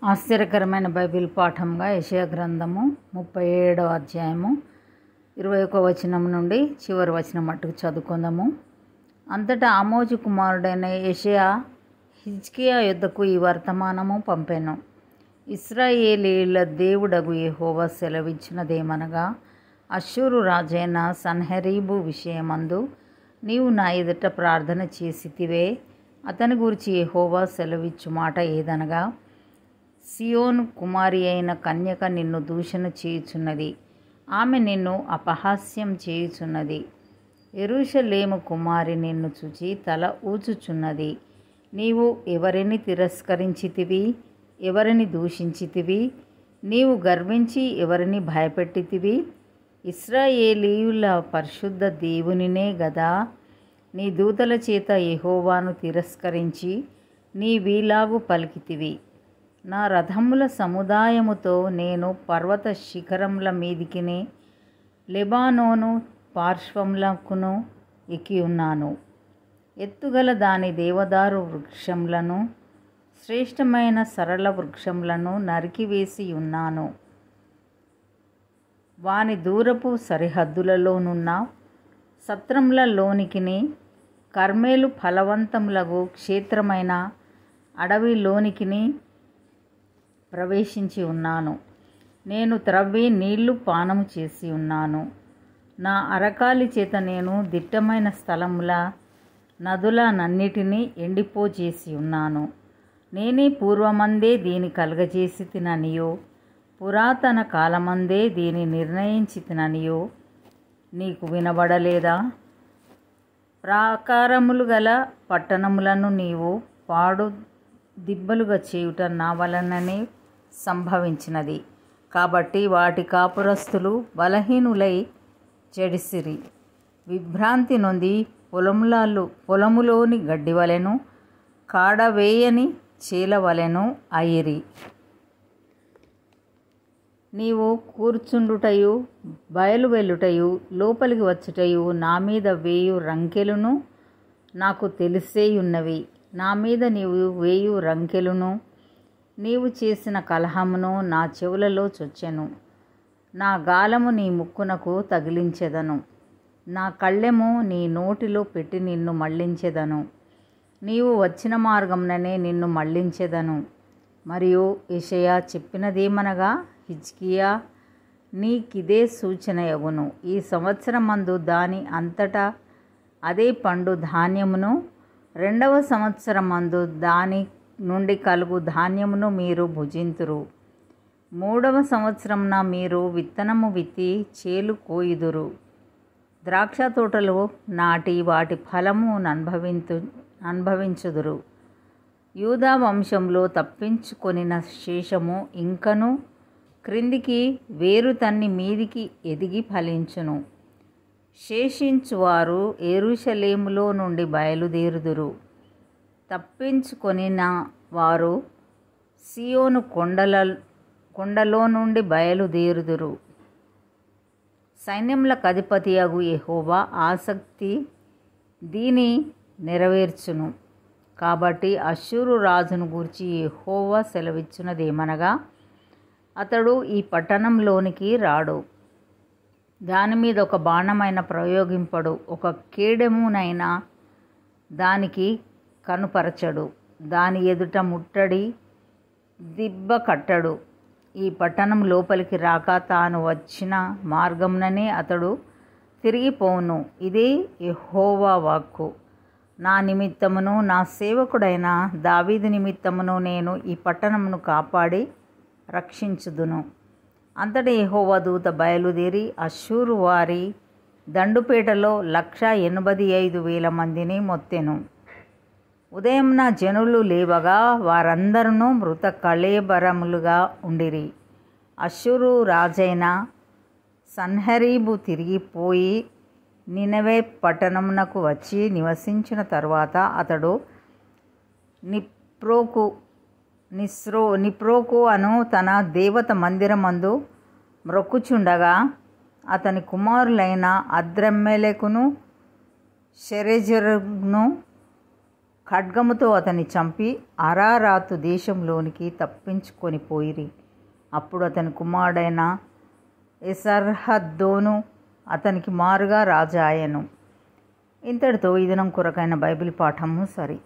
ఆశ్చర్యకరమైన బైబిల్ పాఠంగా యెషయా గ్రంథము 37వ అధ్యాయము 21వ వచనం నుండి చివరి వచనం మట్టుకు చదువుకుందాము. అంతటా ఆమోజు కుమారుడైన యెషయా హిజ్కియా యొద్దకు ఈ వర్తమానము పంపెను. ఇశ్రాయేలీయుల దేవుడగు యెహోవా సెలవిచ్చినదేమనగా, అష్షూరు రాజైన సన్హెరీబు విషయమందు నీవు నా ఎదుట ప్రార్థన చేసితివే. అతని గురించి యెహోవా సెలవిచ్చు మాట ఏదనగా, సియోను కుమారి అయిన కన్యక నిన్ను దూషణ చేయుచున్నది, ఆమె నిన్ను అపహాస్యం చేయుచున్నది. యెరూషలేము కుమారి నిన్ను చూచి తల ఊచుచున్నది. నీవు ఎవరిని తిరస్కరించితివి, ఎవరిని దూషించితివి? నీవు గర్వించి ఎవరిని భయపెట్టితివి? ఇశ్రాయేలీయుల పరిశుద్ధ దేవునినే గదా. నీ దూతల చేత యెహోవాను తిరస్కరించి నీవీలాగు పలికితివి, నా రథముల సముదాయముతో నేను పర్వత శిఖరముల మీదికిని లెబానోను పార్శ్వములకును ఎక్కియున్నాను. ఎత్తుగల దాని దేవదారు వృక్షములను, శ్రేష్టమైన సరళ వృక్షములను నరికివేసి ఉన్నాను. వాని దూరపు సరిహద్దులలోనున్న సత్రములలోనికిని, కర్మేలు ఫలవంతములగు క్షేత్రమైన అడవిలోనికిని ప్రవేశించి ఉన్నాను. నేను త్రవ్వి నీళ్లు పానము చేసి ఉన్నాను. నా అరకాలి చేత నేను దిట్టమైన స్థలముల నదులనన్నిటినీ ఎండిపోచేసి ఉన్నాను. నేనే పూర్వమందే దీని కలుగజేసి తిననియో, పురాతన కాలమందే దీని నిర్ణయించి తిననియో నీకు వినబడలేదా? ప్రాకారములు గల పట్టణములను నీవు పాడు దిబ్బలుగా చేయుట నా వలననే సంభవించినది. కాబట్టి వాటి కాపురస్తులు బలహీనులై చెడిసిరి, విభ్రాంతి నొంది పొలములోని గడ్డివలెను, కాడవేయని చేలవలెను అయిరి. నీవు కూర్చుండుటయు, బయలు వెళ్ళుటయు, లోపలికి వచ్చుటయు నా మీద వేయు రంకెలును నాకు తెలిసేయున్నవి. నా మీద నీవు వేయు రంకెలును, నీవు చేసిన కలహమును నా చెవులలో చొచ్చెను. నా గాలము నీ ముక్కునకు తగిలించెదను, నా కళ్ళెము నీ నోటిలో పెట్టి నిన్ను మళ్ళించెదను. నీవు వచ్చిన మార్గముననే నిన్ను మళ్ళించెదను. మరియు యెషయా చెప్పినదేమనగా, హిజ్కియా నీకిదే సూచనయగును. ఈ సంవత్సరమందు దాని అంతటా అదే పండు ధాన్యమును, 2వ సంవత్సరమందు దాని నుండి కలుగు ధాన్యమును మీరు భుజింతురు. 3వ సంవత్సరమున మీరు విత్తనము విత్తి చేలు కోయుదురు. ద్రాక్ష తోటలు నాటి వాటి ఫలము అనుభవించుదురు. యూదా వంశంలో తప్పించుకొనిన శేషము ఇంకను క్రిందికి వేరు తన్ని మీదికి ఎదిగి ఫలించును. శేషించువారు యెరూషలేములో నుండి బయలుదేరుదురు. తప్పించుకొనిన వారు సియోను కొండలో నుండి బయలుదేరుదురు. సైన్యములకు అధిపతియగు యెహోవా ఆసక్తి దీని నెరవేర్చును. కాబట్టి అష్షూరు రాజును గూర్చి యెహోవా సెలవిచ్చినదేమనగా, అతడు ఈ పట్టణంలోనికి రాడు, దాని మీద ఒక బాణమైన ప్రయోగింపడు, ఒక కేడెమునైనా దానికి కనుపరచడు, దాని ఎదుట ముట్టడి దిబ్బ కట్టడు. ఈ పట్టణం లోపలికి రాక తాను వచ్చిన మార్గముననే అతడు తిరిగిపోవును. ఇదే యెహోవా వాక్కు. నా నిమిత్తమును నా సేవకుడైన దావీదు నిమిత్తమును నేను ఈ పట్టణమును కాపాడి రక్షించుదును. అంతటా యెహోవా దూత బయలుదేరి అష్షూరు వారి దండుపేటలో 185,000 మందిని మొత్తెను. ఉదయంన జనులు లేవగా వారందరూ మృత కళేబరములుగా ఉండిరి. అష్షూరు రాజైన సన్హెరీబు తిరిగిపోయి నినవే పట్టణమునకు వచ్చి నివసించిన తరువాత అతడు నిప్రోకు అను తన దేవత మందిరమందు మ్రొక్కుచుండగా, అతని కుమారులైన అద్రమ్మెలెకును షెరెజరును ఖడ్గముతో అతన్ని చంపి అరారాతు దేశంలోనికి తప్పించుకొని పోయిరి. అప్పుడు అతని కుమారుడైన ఎసర్హద్దోను అతనికి మారుగా రాజాయను. ఇంతటితో ఈ దినం కొరకైన బైబిల్ పాఠము సరి.